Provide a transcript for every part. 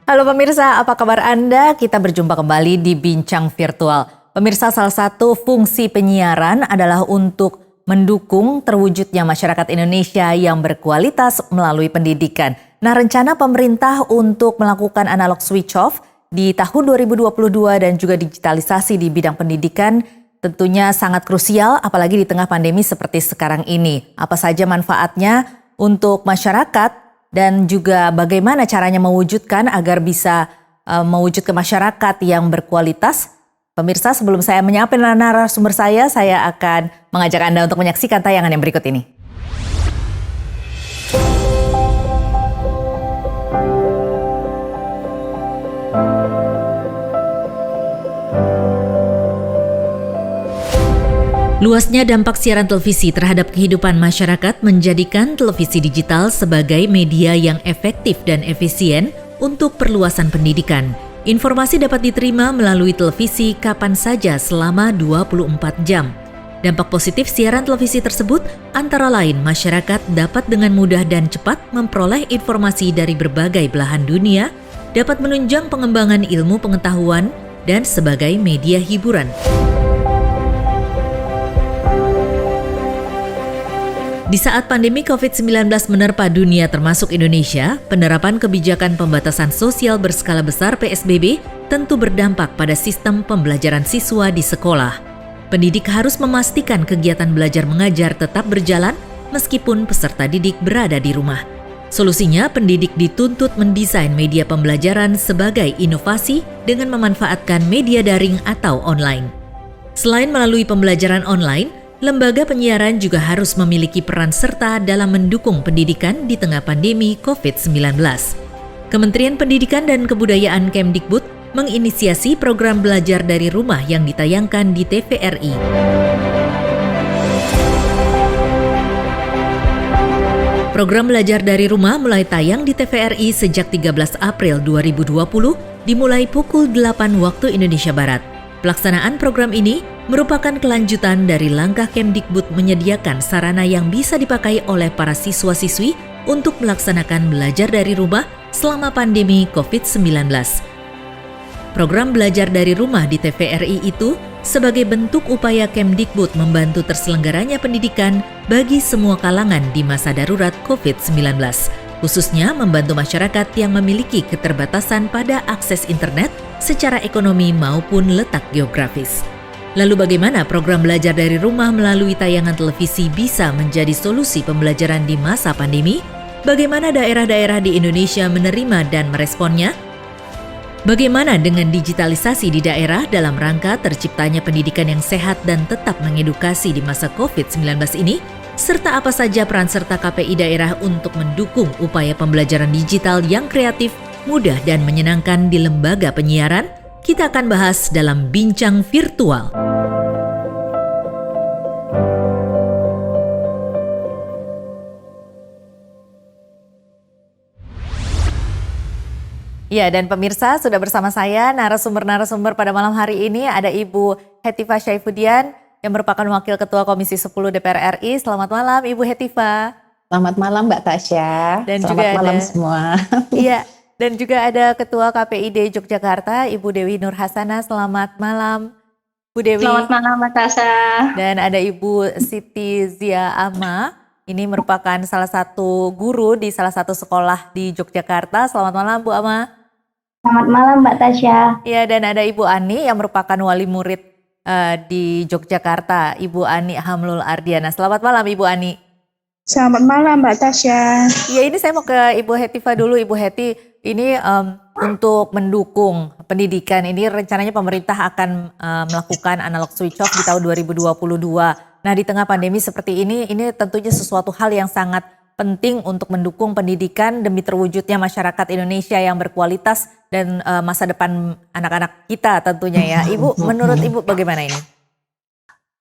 Halo pemirsa, apa kabar Anda? Kita berjumpa kembali di Bincang Virtual. Pemirsa, salah satu fungsi penyiaran adalah untuk mendukung terwujudnya masyarakat Indonesia yang berkualitas melalui pendidikan. Nah, rencana pemerintah untuk melakukan analog switch off di tahun 2022 dan juga digitalisasi di bidang pendidikan tentunya sangat krusial, apalagi di tengah pandemi seperti sekarang ini. Apa saja manfaatnya untuk masyarakat? Dan juga bagaimana caranya mewujudkan agar bisa mewujudkan masyarakat yang berkualitas. Pemirsa, sebelum saya menyapa narasumber saya akan mengajak Anda untuk menyaksikan tayangan yang berikut ini. Luasnya dampak siaran televisi terhadap kehidupan masyarakat menjadikan televisi digital sebagai media yang efektif dan efisien untuk perluasan pendidikan. Informasi dapat diterima melalui televisi kapan saja selama 24 jam. Dampak positif siaran televisi tersebut antara lain masyarakat dapat dengan mudah dan cepat memperoleh informasi dari berbagai belahan dunia, dapat menunjang pengembangan ilmu pengetahuan, dan sebagai media hiburan. Di saat pandemi COVID-19 menerpa dunia termasuk Indonesia, penerapan kebijakan pembatasan sosial berskala besar PSBB tentu berdampak pada sistem pembelajaran siswa di sekolah. Pendidik harus memastikan kegiatan belajar mengajar tetap berjalan meskipun peserta didik berada di rumah. Solusinya, pendidik dituntut mendesain media pembelajaran sebagai inovasi dengan memanfaatkan media daring atau online. Selain melalui pembelajaran online, lembaga penyiaran juga harus memiliki peran serta dalam mendukung pendidikan di tengah pandemi COVID-19. Kementerian Pendidikan dan Kebudayaan Kemdikbud menginisiasi program belajar dari rumah yang ditayangkan di TVRI. Program belajar dari rumah mulai tayang di TVRI sejak 13 April 2020, dimulai pukul 8 waktu Indonesia Barat. Pelaksanaan program ini merupakan kelanjutan dari langkah Kemdikbud menyediakan sarana yang bisa dipakai oleh para siswa-siswi untuk melaksanakan belajar dari rumah selama pandemi COVID-19. Program belajar dari rumah di TVRI itu sebagai bentuk upaya Kemdikbud membantu terselenggaranya pendidikan bagi semua kalangan di masa darurat COVID-19, khususnya membantu masyarakat yang memiliki keterbatasan pada akses internet secara ekonomi maupun letak geografis. Lalu bagaimana program belajar dari rumah melalui tayangan televisi bisa menjadi solusi pembelajaran di masa pandemi? Bagaimana daerah-daerah di Indonesia menerima dan meresponnya? Bagaimana dengan digitalisasi di daerah dalam rangka terciptanya pendidikan yang sehat dan tetap mengedukasi di masa COVID-19 ini? Serta apa saja peran serta KPI daerah untuk mendukung upaya pembelajaran digital yang kreatif, mudah dan menyenangkan di lembaga penyiaran? Kita akan bahas dalam Bincang Virtual. Ya, dan pemirsa, sudah bersama saya narasumber pada malam hari ini ada Ibu Hetifah Syaifuddin yang merupakan Wakil Ketua Komisi 10 DPR RI. Selamat malam Ibu Hetifah. Selamat malam Mbak Tasya. Dan selamat juga malam semua. Iya, dan juga ada Ketua KPID Yogyakarta Ibu Dewi Nur Hasanah. Selamat malam Bu Dewi. Selamat malam Mbak Tasya. Dan ada Ibu Siti Zia Ama. Ini merupakan salah satu guru di salah satu sekolah di Yogyakarta. Selamat malam Bu Ama. Selamat malam Mbak Tasya. Iya, dan ada Ibu Ani yang merupakan wali murid di Yogyakarta, Ibu Ani Hamlul Ardiana. Selamat malam Ibu Ani. Selamat malam Mbak Tasya. Ya, ini saya mau ke Ibu Hetifah dulu. Ibu Heti, ini untuk mendukung pendidikan ini rencananya pemerintah akan melakukan analog switch off di tahun 2022. Nah, di tengah pandemi seperti ini tentunya sesuatu hal yang sangat penting untuk mendukung pendidikan demi terwujudnya masyarakat Indonesia yang berkualitas dan masa depan anak-anak kita tentunya ya. Ibu, menurut Ibu bagaimana ini?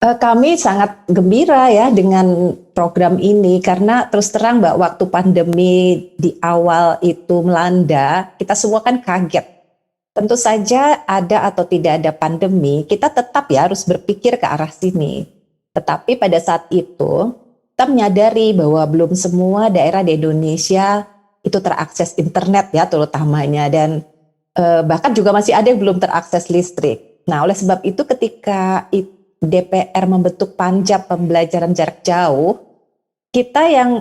Kami sangat gembira ya dengan program ini karena terus terang Mbak, waktu pandemi di awal itu melanda, kita semua kan kaget. Tentu saja ada atau tidak ada pandemi, kita tetap ya harus berpikir ke arah sini. Tetapi pada saat itu kita menyadari bahwa belum semua daerah di Indonesia itu terakses internet ya terutamanya, dan bahkan juga masih ada yang belum terakses listrik. Nah, oleh sebab itu ketika DPR membentuk panja pembelajaran jarak jauh, kita yang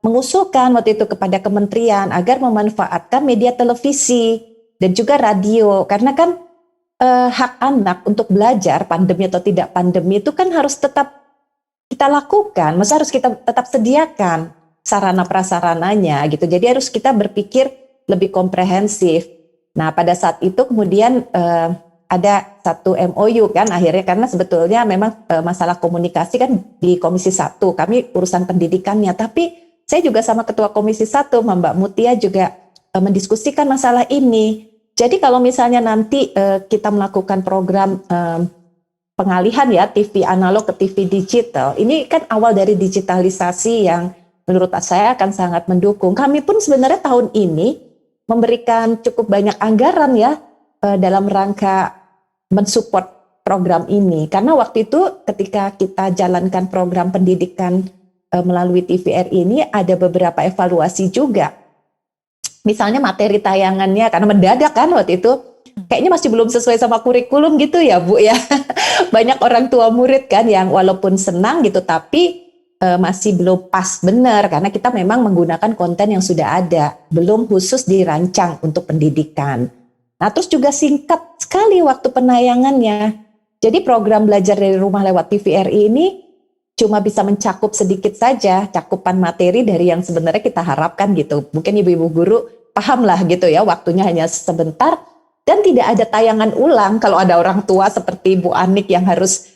mengusulkan waktu itu kepada kementerian agar memanfaatkan media televisi dan juga radio, karena kan hak anak untuk belajar pandemi atau tidak pandemi itu kan harus tetap kita lakukan, masa harus kita tetap sediakan sarana prasarananya gitu. Jadi harus kita berpikir lebih komprehensif. Nah, pada saat itu kemudian ada satu MOU kan akhirnya, karena sebetulnya memang masalah komunikasi kan di Komisi 1, kami urusan pendidikannya, tapi saya juga sama Ketua Komisi 1, Mbak Mutia juga mendiskusikan masalah ini. Jadi kalau misalnya nanti kita melakukan program pengalihan ya TV analog ke TV digital, ini kan awal dari digitalisasi yang menurut saya akan sangat mendukung. Kami pun sebenarnya tahun ini memberikan cukup banyak anggaran ya dalam rangka mensupport program ini. Karena waktu itu ketika kita jalankan program pendidikan melalui TVRI ini ada beberapa evaluasi juga. Misalnya materi tayangannya, karena mendadak kan waktu itu, kayaknya masih belum sesuai sama kurikulum gitu ya Bu ya. Banyak orang tua murid kan yang walaupun senang gitu, tapi masih belum pas benar, karena kita memang menggunakan konten yang sudah ada, belum khusus dirancang untuk pendidikan. Nah terus juga singkat sekali waktu penayangannya. Jadi program belajar dari rumah lewat TVRI ini cuma bisa mencakup sedikit saja cakupan materi dari yang sebenarnya kita harapkan gitu. Mungkin ibu-ibu guru paham lah gitu ya, waktunya hanya sebentar dan tidak ada tayangan ulang. Kalau ada orang tua seperti Bu Anik yang harus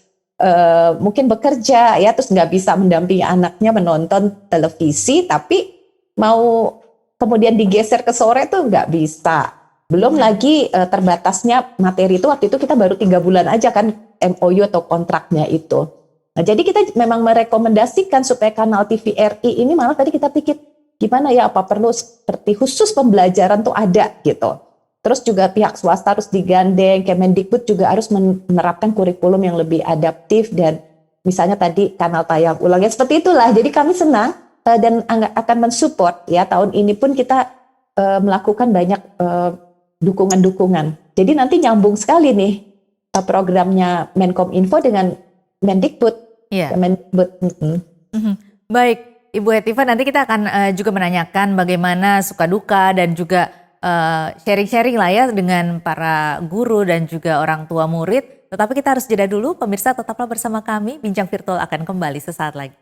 mungkin bekerja ya, terus nggak bisa mendampingi anaknya menonton televisi, tapi mau kemudian digeser ke sore tuh nggak bisa. Belum lagi terbatasnya materi itu, waktu itu kita baru 3 bulan aja kan MOU atau kontraknya itu. Nah, jadi kita memang merekomendasikan supaya kanal TVRI ini, malah tadi kita pikir gimana ya, apa perlu seperti khusus pembelajaran tuh ada gitu. Terus juga pihak swasta harus digandeng, Kemendikbud juga harus menerapkan kurikulum yang lebih adaptif dan misalnya tadi kanal tayang ulangnya seperti itulah. Jadi kami senang dan akan mensupport ya, tahun ini pun kita melakukan banyak dukungan-dukungan. Jadi nanti nyambung sekali nih programnya Menkominfo dengan Mendikbud. Iya. Kemendikbud. Baik, Ibu Hetiva, nanti kita akan juga menanyakan bagaimana suka duka dan juga sharing-sharing lah ya dengan para guru dan juga orang tua murid. Tetapi kita harus jeda dulu, pemirsa tetaplah bersama kami, Bincang Virtual akan kembali sesaat lagi.